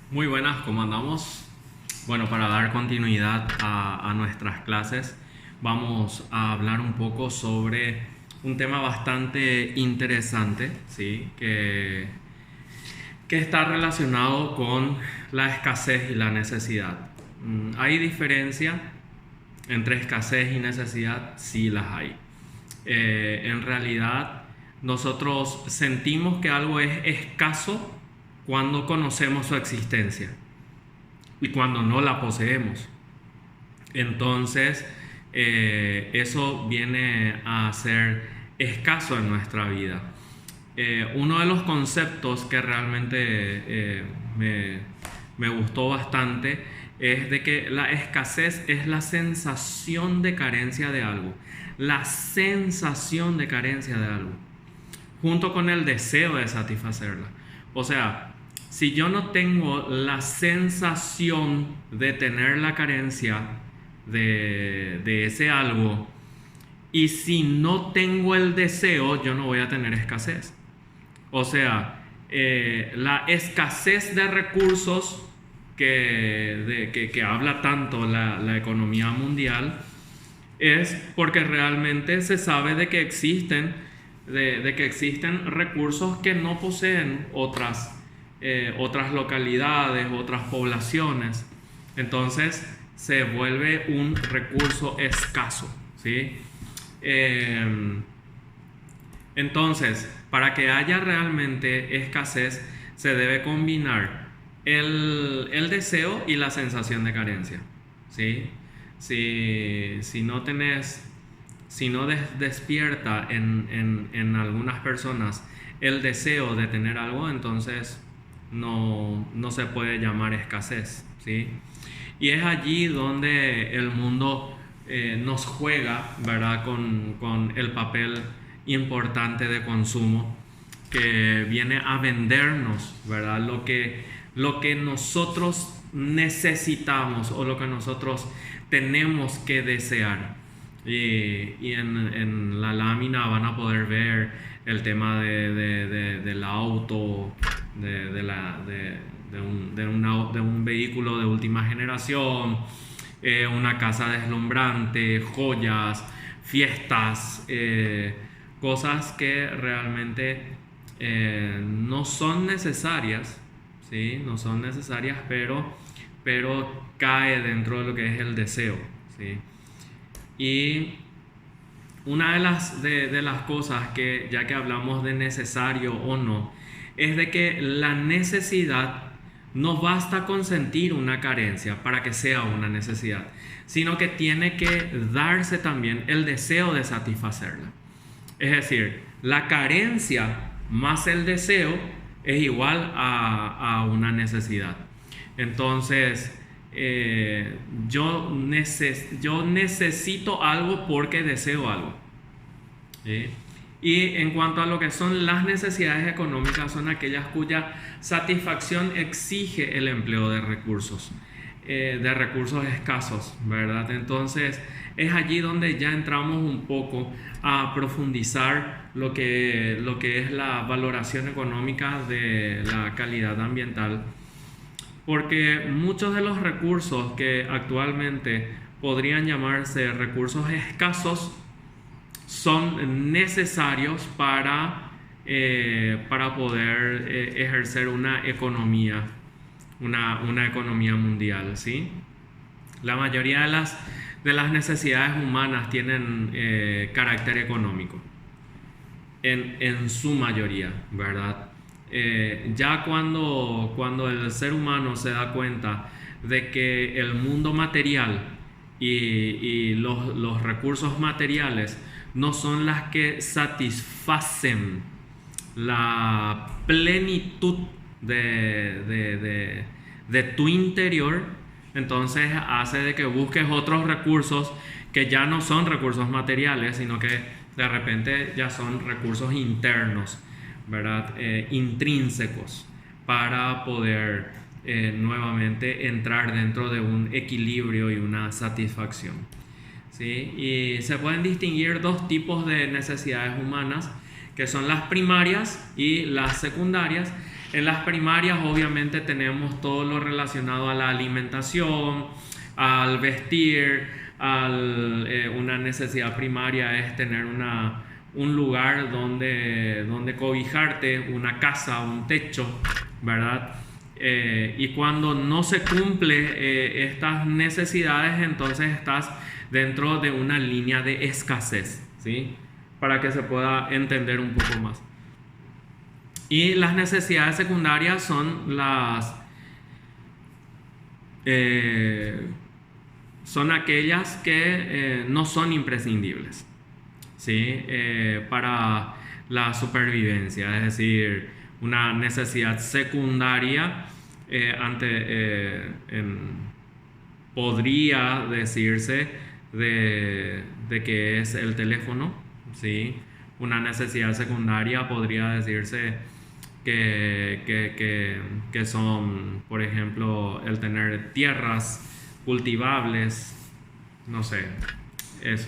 Muy buenas, ¿cómo andamos? Bueno, para dar continuidad a nuestras clases, vamos a hablar un poco sobre un tema bastante interesante, ¿sí? Que está relacionado con la escasez y la necesidad. ¿Hay diferencia entre escasez y necesidad? Sí las hay. En realidad, nosotros sentimos que algo es escaso cuando conocemos su existencia y cuando no la poseemos. Entonces, eso viene a ser escaso en nuestra vida. Uno de los conceptos que realmente me gustó bastante es de que la escasez es la sensación de carencia de algo. La sensación de carencia de algo, junto con el deseo de satisfacerla. O sea, si yo no tengo la sensación de tener la carencia de ese algo, y si no tengo el deseo, yo no voy a tener escasez. O sea, la escasez de recursos que habla tanto la economía mundial es porque realmente se sabe de que existen recursos que no poseen otras localidades, otras poblaciones. Entonces se vuelve un recurso escaso, ¿sí? Entonces, para que haya realmente escasez, se debe combinar el deseo y la sensación de carencia, ¿sí? Si no tenés, si no despierta en algunas personas el deseo de tener algo, entonces no se puede llamar escasez, ¿sí? Y es allí donde el mundo nos juega, ¿verdad? Con el papel importante de consumo que viene a vendernos, ¿verdad? Lo que nosotros necesitamos o lo que nosotros tenemos que desear. Y en la lámina van a poder ver el tema del auto, de un vehículo de última generación, una casa deslumbrante, joyas, fiestas, cosas que realmente no son necesarias, ¿sí? No son necesarias, pero cae dentro de lo que es el deseo, ¿sí? Y una de las cosas que, ya que hablamos de necesario o no, es de que la necesidad no basta con sentir una carencia para que sea una necesidad, sino que tiene que darse también el deseo de satisfacerla. Es decir, la carencia más el deseo es igual a una necesidad. Entonces, yo necesito algo porque deseo algo, ¿sí? Y en cuanto a lo que son las necesidades económicas, son aquellas cuya satisfacción exige el empleo de recursos escasos, ¿verdad? Entonces es allí donde ya entramos un poco a profundizar lo que es la valoración económica de la calidad ambiental, porque muchos de los recursos que actualmente podrían llamarse recursos escasos son necesarios para poder ejercer una economía mundial, ¿sí? La mayoría de las necesidades humanas tienen carácter económico, en su mayoría, ¿verdad? Ya cuando el ser humano se da cuenta de que el mundo material y los recursos materiales no son las que satisfacen la plenitud de tu interior, entonces hace de que busques otros recursos que ya no son recursos materiales, sino que de repente ya son recursos internos, ¿verdad? Intrínsecos, para poder nuevamente entrar dentro de un equilibrio y una satisfacción, ¿sí? Y se pueden distinguir dos tipos de necesidades humanas, que son las primarias y las secundarias. En las primarias obviamente tenemos todo lo relacionado a la alimentación, al vestir, una necesidad primaria es tener un lugar donde cobijarte, una casa, un techo, ¿verdad? Y cuando no se cumple estas necesidades, entonces estás dentro de una línea de escasez, ¿sí? Para que se pueda entender un poco más. Y las necesidades secundarias son aquellas que no son imprescindibles, ¿sí? Para la supervivencia, es decir, una necesidad secundaria podría decirse de que es el teléfono, ¿sí? Una necesidad secundaria podría decirse que son, por ejemplo, el tener tierras cultivables, no sé, eso.